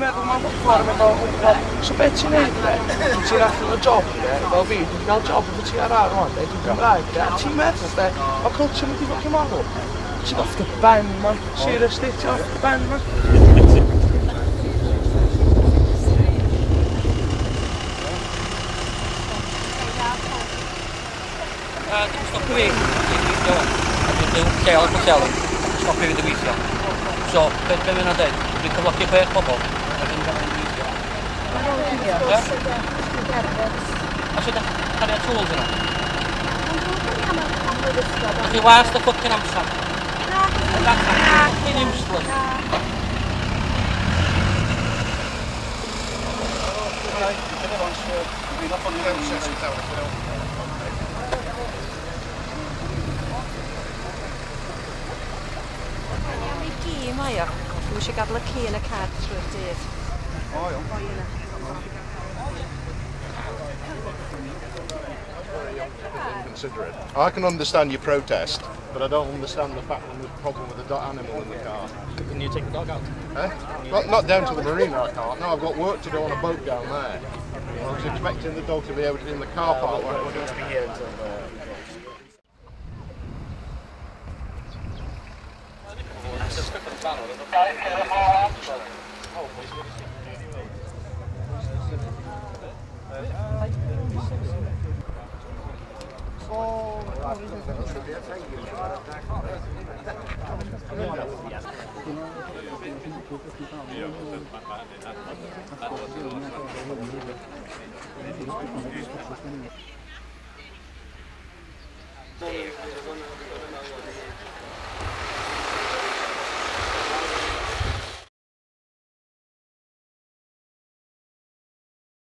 meddwl mae'n ffordd yn meddwl gwybod. So beth ti'n neud de? Ti'n allan o job de? Fel fi, dwi'n cael job efo ti ar ar rwan de? Dwi'n Gymraeg de? A ti'n meddwl de? O culture mynd i fod yn marw. Ti'n off dy ben man. Seriously, ti'n off dy ben man. Dwi'n stopio fi i weithio wan. A dwi'n byw lleol ac o lleol. Stopio fi dy weithio. So, be mae'n dweud? Dwi'n cyflogi 6 bobl. A dwi'n gael ei weithio. Os ydych chi'n cario tools yna? Ydych chi was dy ffwcking amser? Na. Fucking useless. Mae o. Dwi eisiau gadael y ci yn y cad trwy'r dydd. O, iawn. O, yna. Consider it. I can understand your protest, but I don't understand the fact that there's a problem with the animal in the car. Can you take the dog out? Eh? Well, not down to the marina, I can't. No, I've got work to do on a boat down there. I was expecting the dog to be able to be in the car park. We're going to be here until Yeah.